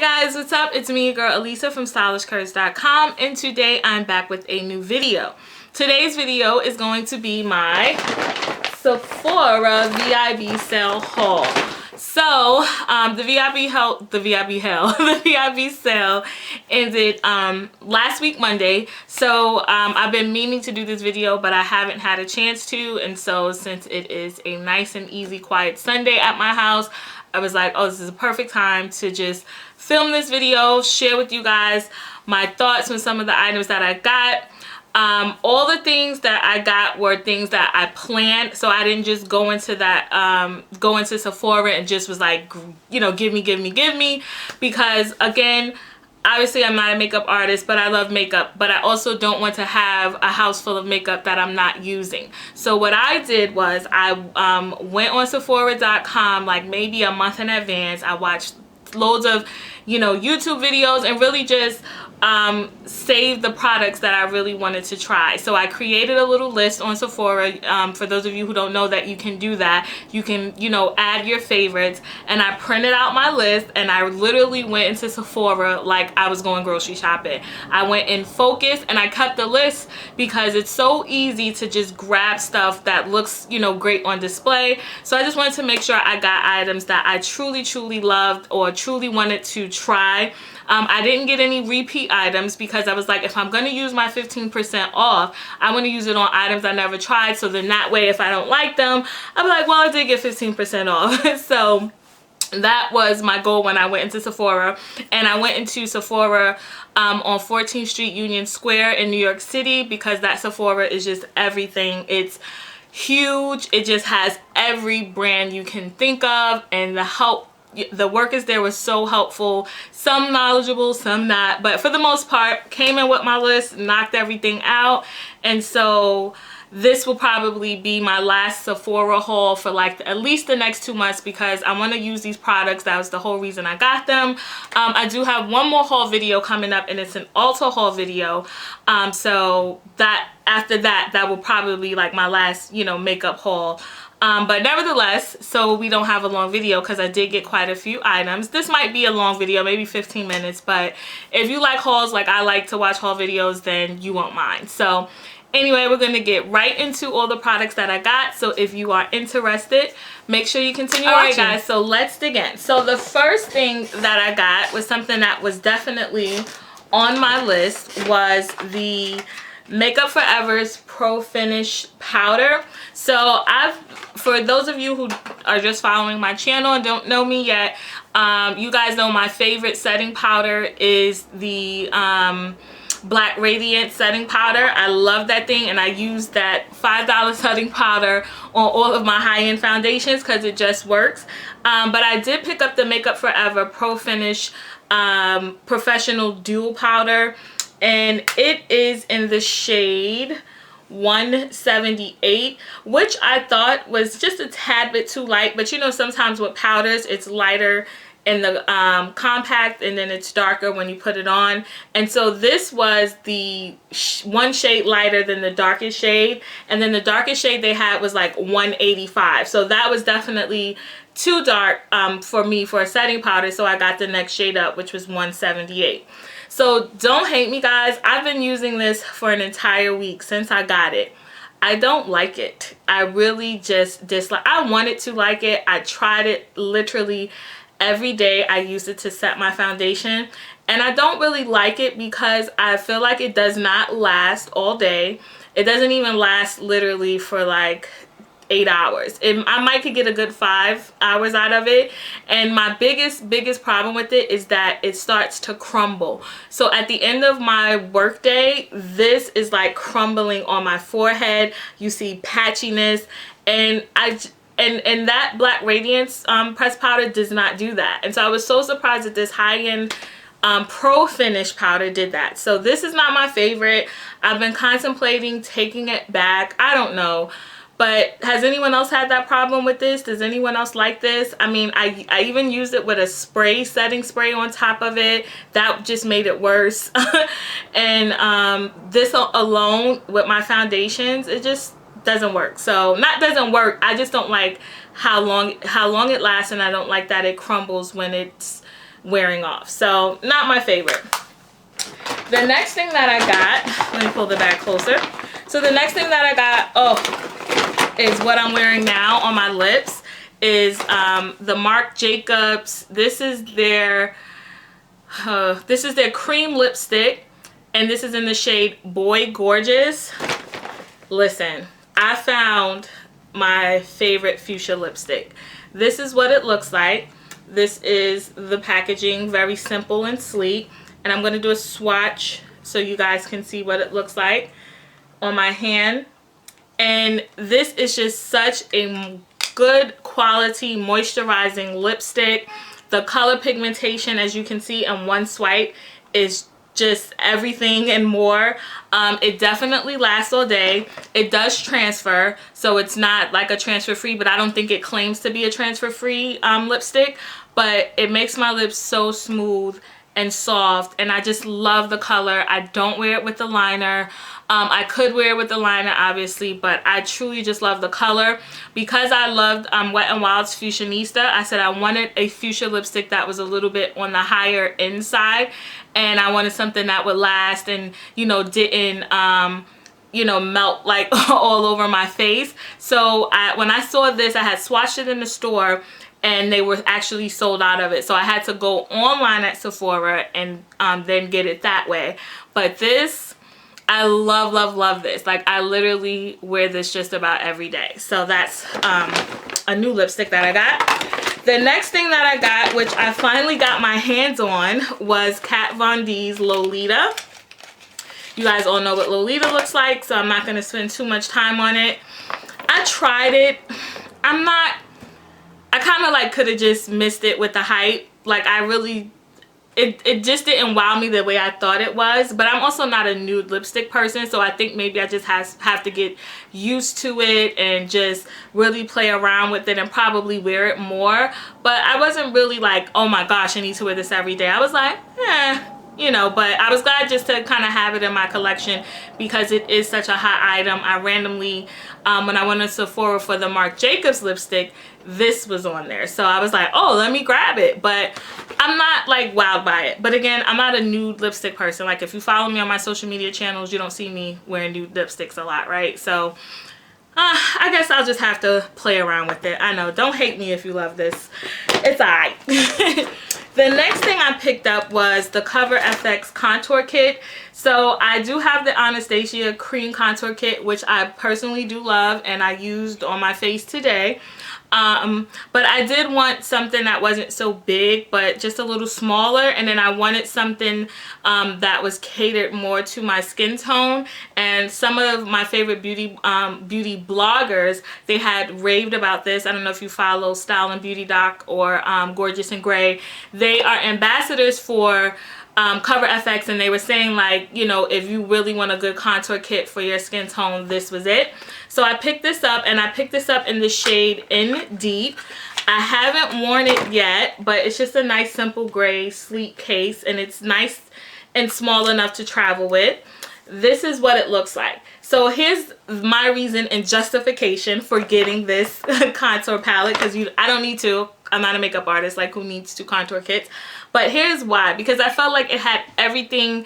guys, what's up? It's me, your girl Elisa from stylishcurves.com, and today I'm back with a new video. Today's video is going to be my Sephora VIB sale haul. So the VIB sale ended last week Monday. So I've been meaning to do this video, but I haven't had a chance to, and so since it is a nice and easy quiet Sunday at my house, I was like, oh, this is a perfect time to just film this video, share with you guys my thoughts on some of the items that I got. All the things that I got were things that I planned, so I didn't just go into that go into Sephora and just was like, you know, give me, because again, obviously I'm not a makeup artist, but I love makeup, but I also don't want to have a house full of makeup that I'm not using. So what I did was I went on Sephora.com like maybe a month in advance. I watched loads of, you know, YouTube videos and really just save the products that I really wanted to try. So I created a little list on Sephora. For those of you who don't know that you can do that, you can, you know, add your favorites, and I printed out my list and I literally went into Sephora like I was going grocery shopping. I went in focus and I cut the list because it's so easy to just grab stuff that looks, you know, great on display. So I just wanted to make sure I got items that I truly loved or truly wanted to try. I didn't get any repeat items because I was like, if I'm going to use my 15% off, I want to use it on items I never tried, so then that way if I don't like them, I'll be like, well, I did get 15% off. So that was my goal when I went into Sephora. And I went into Sephora on 14th Street Union Square in New York City because that Sephora is just everything. It's huge. It just has every brand you can think of, and the workers there were so helpful, some knowledgeable, some not, but for the most part came in with my list, knocked everything out. And so this will probably be my last Sephora haul for like at least the next 2 months because I want to use these products. That was the whole reason I got them. I do have one more haul video coming up, and it's an Ulta haul video. So that after that will probably be like my last, you know, makeup haul. But nevertheless, so we don't have a long video because I did get quite a few items. This might be a long video, maybe 15 minutes, but if you like hauls like I like to watch haul videos, then you won't mind. So anyway, we're going to get right into all the products that I got. So if you are interested, make sure you continue watching. Alright guys, so let's dig in. So the first thing that I got was something that was definitely on my list, was the Makeup Forever's Pro Finish Powder. So for those of you who are just following my channel and don't know me yet, you guys know my favorite setting powder is the Black Radiant setting powder. I love that thing, and I use that $5 setting powder on all of my high-end foundations because it just works. But I did pick up the Makeup Forever Pro Finish Professional Dual Powder, and it is in the shade 178, which I thought was just a tad bit too light. But you know, sometimes with powders it's lighter in the compact and then it's darker when you put it on. And so this was the one shade lighter than the darkest shade, and then the darkest shade they had was like 185. So that was definitely too dark for me for a setting powder, so I got the next shade up, which was 178. So don't hate me guys, I've been using this for an entire week since I got it. I don't like it. I really just dislike. I wanted to like it. I tried it literally every day. I used it to set my foundation, and I don't really like it because I feel like it does not last all day. It doesn't even last literally for like 8 hours. I might could get a good 5 hours out of it, and my biggest problem with it is that it starts to crumble. So at the end of my work day, this is like crumbling on my forehead. You see patchiness, and and that Black Radiance pressed powder does not do that. And so I was so surprised that this high-end Pro Finish powder did that. So this is not my favorite. I've been contemplating taking it back. I don't know. But has anyone else had that problem with this? Does anyone else like this? I mean, I even used it with a setting spray on top of it. That just made it worse. And this alone with my foundations, it just doesn't work. So not doesn't work, I just don't like how long it lasts, and I don't like that it crumbles when it's wearing off. So not my favorite. The next thing that I got, let me pull the bag closer. So the next thing that I got, is what I'm wearing now on my lips, is the Marc Jacobs. This is their cream lipstick, and this is in the shade Boy Gorgeous. Listen, I found my favorite fuchsia lipstick. This is what it looks like. This is the packaging, very simple and sleek. And I'm going to do a swatch so you guys can see what it looks like on my hand. And this is just such a good quality moisturizing lipstick. The color pigmentation, as you can see in one swipe, is just everything and more. It definitely lasts all day. It does transfer, so it's not like a transfer free, but I don't think it claims to be a transfer free lipstick. But it makes my lips so smooth and soft, and I just love the color. I don't wear it with the liner. I could wear it with the liner, obviously, but I truly just love the color. Because I loved Wet n Wild's Fusionista, I said I wanted a fuchsia lipstick that was a little bit on the higher end side, and I wanted something that would last and, you know, didn't you know, melt like all over my face. So when I saw this, I had swatched it in the store, and they were actually sold out of it. So I had to go online at Sephora and then get it that way. But this, I love, love, love this. Like, I literally wear this just about every day. So that's a new lipstick that I got. The next thing that I got, which I finally got my hands on, was Kat Von D's Lolita. You guys all know what Lolita looks like, so I'm not going to spend too much time on it. I tried it. I kind of like could have just missed it with the hype. Like, I really, it just didn't wow me the way I thought it was. But I'm also not a nude lipstick person, so I think maybe I just have to get used to it and just really play around with it and probably wear it more. But I wasn't really like, oh my gosh, I need to wear this every day. I was like, you know, but I was glad just to kind of have it in my collection because it is such a hot item. I randomly, when I went to Sephora for the Marc Jacobs lipstick, this was on there. So I was like, oh, let me grab it. But I'm not like wowed by it. But again, I'm not a nude lipstick person. Like, if you follow me on my social media channels, you don't see me wearing nude lipsticks a lot, right? So I guess I'll just have to play around with it. I know, don't hate me if you love this. It's alright. The next thing I picked up was the Cover FX contour kit. So I do have the Anastasia cream contour kit, which I personally do love, and I used on my face today. But I did want something that wasn't so big, but just a little smaller. And then I wanted something that was catered more to my skin tone. And some of my favorite beauty bloggers, they had raved about this. I don't know if you follow Style and Beauty Doc or Gorgeous and Gray. They are ambassadors for Cover FX, and they were saying, like, you know, if you really want a good contour kit for your skin tone, this was it. So I picked this up, and I picked this up in the shade In Deep. I haven't worn it yet, but it's just a nice simple gray sleek case, and it's nice and small enough to travel with. This is what it looks like. So here's my reason and justification for getting this contour palette, because I don't need to. I'm not a makeup artist. Like, who needs to contour kits? But here's why. Because I felt like it had everything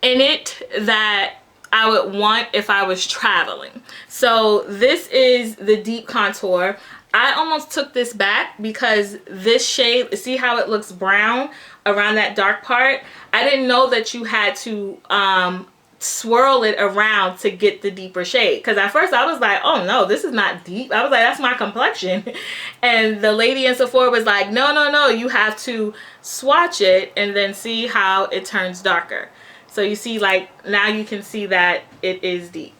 in it that I would want if I was traveling. So this is the deep contour. I almost took this back because this shade, see how it looks brown around that dark part? I didn't know that you had to swirl it around to get the deeper shade, because at first I was like, oh no, this is not deep. I was like, that's my complexion. And the lady in Sephora was like, no, you have to swatch it and then see how it turns darker. So you see, like, now you can see that it is deep.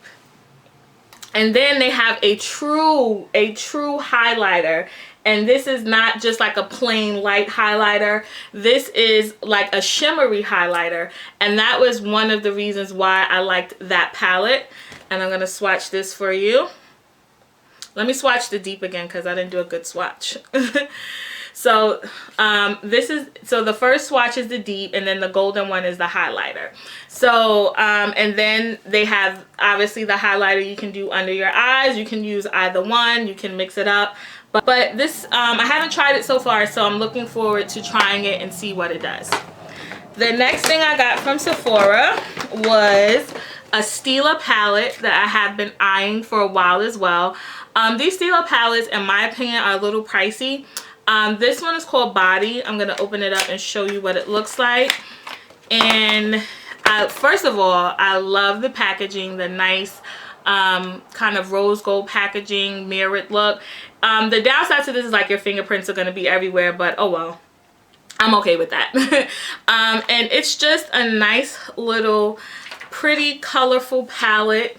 And then they have a true highlighter. And this is not just like a plain light highlighter. This is like a shimmery highlighter. And that was one of the reasons why I liked that palette. And I'm going to swatch this for you. Let me swatch the deep again because I didn't do a good swatch. So the first swatch is the deep, and then the golden one is the highlighter. So and then they have obviously the highlighter you can do under your eyes. You can use either one, you can mix it up, but this I haven't tried it so far, so I'm looking forward to trying it and see what it does. The next thing I got from Sephora was a Stila palette that I have been eyeing for a while as well. These Stila palettes, in my opinion, are a little pricey. This one is called Body. I'm going to open it up and show you what it looks like. And first of all, I love the packaging, the nice kind of rose gold packaging, mirrored look. The downside to this is like your fingerprints are going to be everywhere, but oh well. I'm okay with that. And it's just a nice little pretty colorful palette,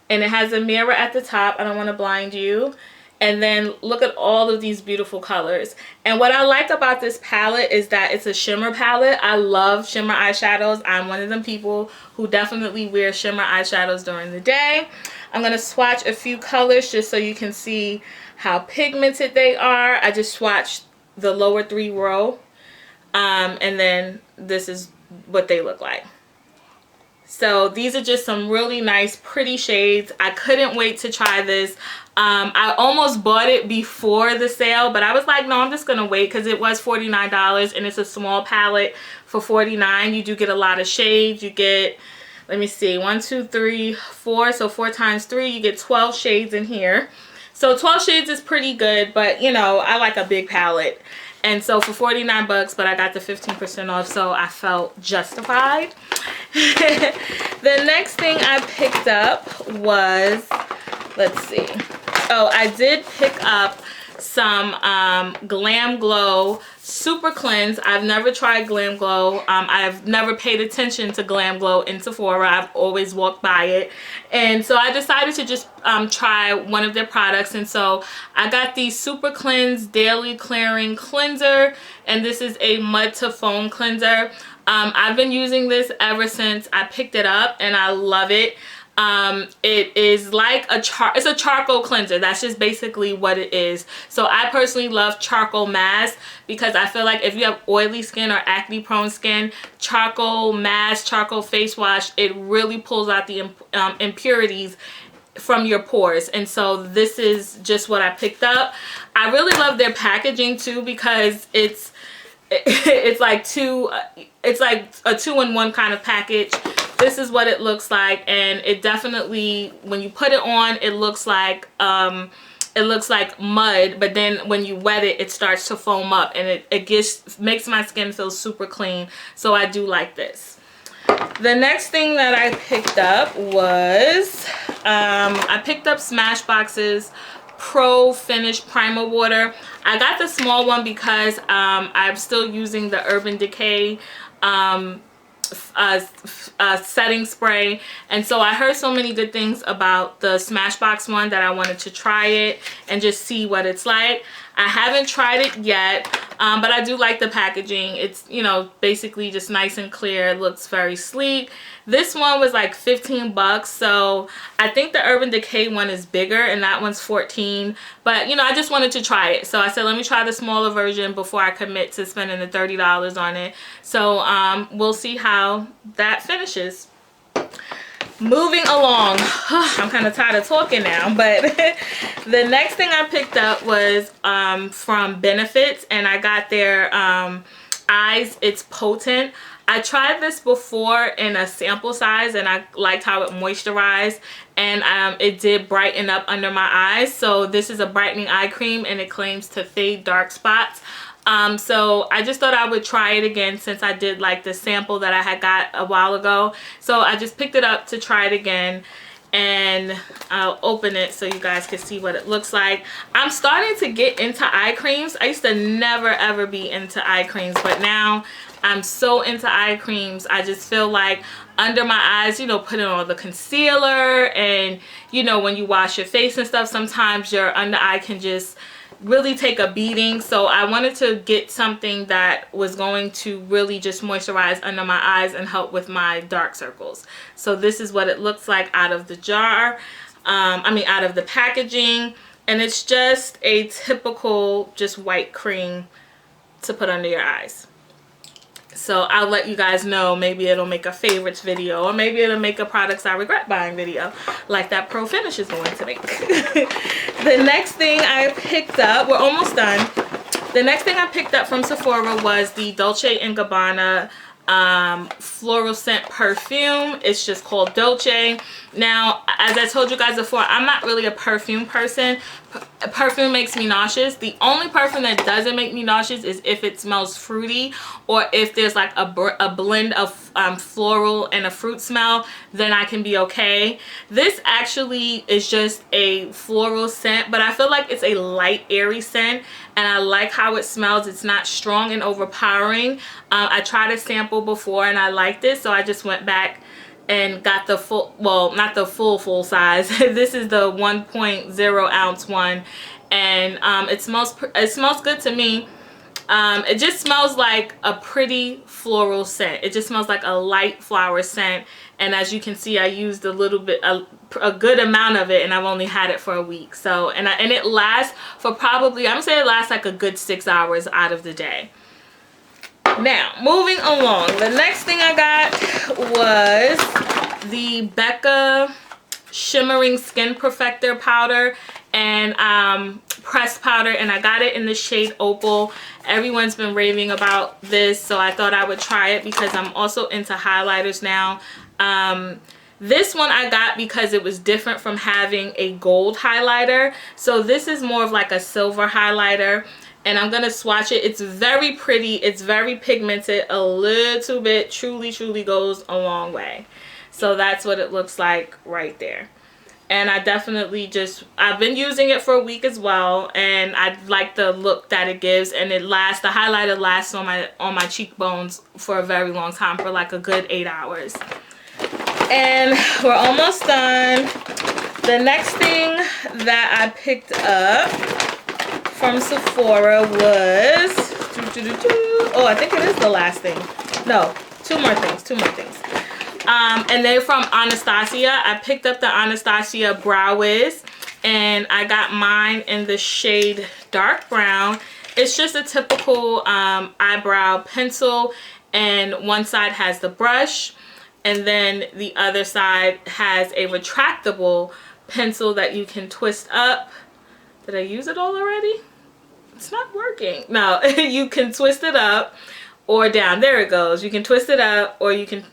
and it has a mirror at the top. I don't want to blind you. And then look at all of these beautiful colors. And what I like about this palette is that it's a shimmer palette. I love shimmer eyeshadows. I'm one of them people who definitely wear shimmer eyeshadows during the day. I'm going to swatch a few colors just so you can see how pigmented they are. I just swatched the lower 3 row. And then this is what they look like. So these are just some really nice pretty shades. I couldn't wait to try this. I almost bought it before the sale, but I was like, no, I'm just gonna wait because it was $49 and it's a small palette for $49. You do get a lot of shades. You get, let me see, 1 2 3 4, so 4 times 3, you get 12 shades in here. So 12 shades is pretty good, but you know, I like a big palette. And so for 49 bucks, but I got the 15% off, so I felt justified. The next thing I picked up was, let's see. Oh, I did pick up some Glam Glow Super Cleanse. I've never tried Glam Glow. I've never paid attention to Glam Glow in Sephora. I've always walked by it. And so I decided to just try one of their products. And so I got the Super Cleanse Daily Clearing Cleanser. And this is a mud to foam cleanser. I've been using this ever since I picked it up, and I love it. It is like it's a charcoal cleanser. That's just basically what it is. So I personally love charcoal mask because I feel like if you have oily skin or acne prone skin, charcoal mask, charcoal face wash, it really pulls out the impurities from your pores. And so this is just what I picked up. I really love their packaging too because it's like a 2-in-1 kind of package. This is what it looks like, and it definitely, when you put it on, it looks like mud, but then when you wet it, it starts to foam up, and it makes my skin feel super clean. So I do like this. The next thing that I picked up was I picked up Smashbox's Pro Finish Primer Water. I got the small one because I'm still using the Urban Decay setting spray, and so I heard so many good things about the Smashbox one that I wanted to try it and just see what it's like. I haven't tried it yet, but I do like the packaging. It's, you know, basically just nice and clear. It looks very sleek. This one was like 15 bucks, so I think the Urban Decay one is bigger and that one's 14, but you know, I just wanted to try it, so I said let me try the smaller version before I commit to spending the $30 on it. So we'll see how that finishes. Moving along, I'm kind of tired of talking now, but the next thing I picked up was from Benefits, and I got their Eyes It's Potent. I tried this before in a sample size, and I liked how it moisturized, and it did brighten up under my eyes. So this is a brightening eye cream, and it claims to fade dark spots. So I just thought I would try it again since I did like the sample that I had got a while ago. So I just picked it up to try it again, and I'll open it so you guys can see what it looks like. I'm starting to get into eye creams. I used to never ever be into eye creams, but now I'm so into eye creams. I just feel like under my eyes, you know, putting on the concealer, and you know, when you wash your face and stuff, sometimes your under eye can just really take a beating. So I wanted to get something that was going to really just moisturize under my eyes and help with my dark circles. So this is what it looks like out of the jar, out of the packaging, and it's just a typical just white cream to put under your eyes. So I'll let you guys know. Maybe it'll make a favorites video, or maybe it'll make a products I regret buying video, like that Pro Finish is going to make. The next thing I picked up, we're almost done. The next thing I picked up from Sephora was the Dolce & Gabbana floral scent perfume. It's just called Dolce. Now, as I told you guys before, I'm not really a perfume person. Perfume makes me nauseous. The only perfume that doesn't make me nauseous is if it smells fruity, or if there's like a blend of floral and a fruit smell, then I can be okay. This actually is just a floral scent, but I feel like it's a light, airy scent, and I like how it smells. It's not strong and overpowering. I tried a sample before and I liked it, so I just went back and got the full, well, not the full size. This is the 1.0 ounce one, and it smells good to me. It just smells like a pretty floral scent. It just smells like a light flower scent, and as you can see, I used a little bit, a good amount of it, and I've only had it for a week. So, and it lasts for probably, I'm gonna say it lasts like a good 6 hours out of the day. Now, moving along, the next thing I got was the Becca Shimmering Skin Perfector powder and pressed powder, and I got it in the shade Opal. Everyone's been raving about this, so I thought I would try it because I'm also into highlighters now. This one I got because it was different from having a gold highlighter. So this is more of like a silver highlighter, and I'm gonna swatch it. It's very pretty, it's very pigmented, a little bit, truly goes a long way. So that's what it looks like right there. And I definitely I've been using it for a week as well, and I like the look that it gives, and the highlighter lasts on my cheekbones for a very long time, for like a good 8 hours. And we're almost done. The next thing that I picked up from Sephora was, oh, I think it is the last thing. No, two more things. And they're from Anastasia. I picked up the Anastasia Brow Wiz, and I got mine in the shade dark brown. It's just a typical eyebrow pencil, and one side has the brush, and then the other side has a retractable pencil that you can twist up. Did I use it all already? It's not working. No, you can twist it up or down. There it goes. You can twist it up, or you can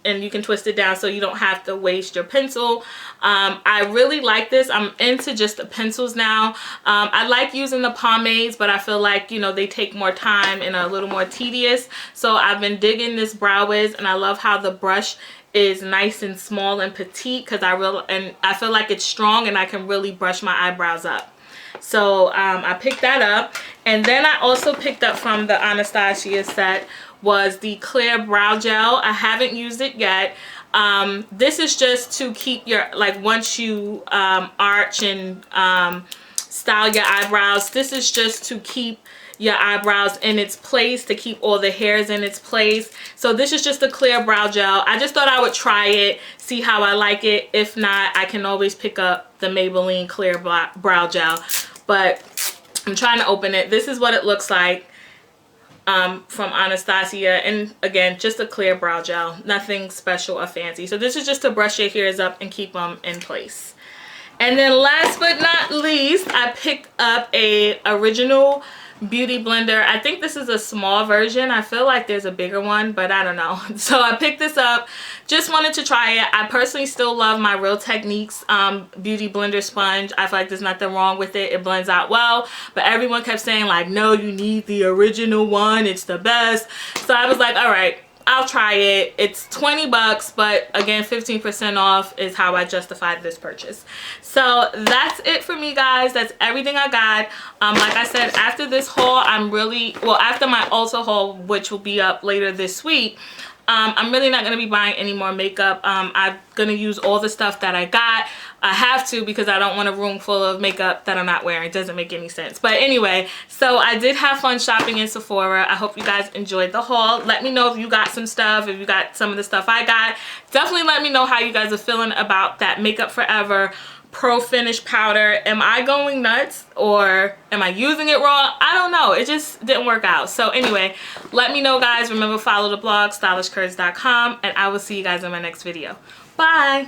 twist it down, so you don't have to waste your pencil. I really like this. I'm into just the pencils now. I like using the pomades, but I feel like, you know, they take more time and are a little more tedious. So I've been digging this Brow Wiz, and I love how the brush is nice and small and petite, because I feel like it's strong and I can really brush my eyebrows up. So I picked that up. And then I also picked up from the Anastasia set was the clear brow gel. I haven't used it yet. This is just to keep your, like, once you arch and style your eyebrows, this is just to keep your eyebrows in its place, to keep all the hairs in its place. So this is just a clear brow gel. I just thought I would try it, see how I like it. If not, I can always pick up the Maybelline clear brow gel. But I'm trying to open it. This is what it looks like from Anastasia, and again, just a clear brow gel, nothing special or fancy. So this is just to brush your hairs up and keep them in place. And then last but not least, I picked up a original beauty blender. I think this is a small version. I feel like there's a bigger one, but I don't know. So I picked this up, just wanted to try it. I personally still love my Real Techniques beauty blender sponge. I feel like there's nothing wrong with it. It blends out well, but everyone kept saying like, no, you need the original one, it's the best. So I was like, all right, I'll try it. It's 20 bucks, but again, 15% off is how I justified this purchase. So that's it for me, guys. That's everything I got. Like I said, after this haul, after my Ulta haul, which will be up later this week, I'm really not going to be buying any more makeup. I'm going to use all the stuff that I got. I have to, because I don't want a room full of makeup that I'm not wearing. It doesn't make any sense. But anyway, so I did have fun shopping in Sephora. I hope you guys enjoyed the haul. Let me know if you got some stuff, if you got some of the stuff I got. Definitely let me know how you guys are feeling about that Makeup Forever Pro Finish powder. Am I going nuts or am I using it wrong? I don't know. It just didn't work out. So anyway, let me know, guys. Remember, follow the blog, stylishcurves.com, and I will see you guys in my next video. Bye.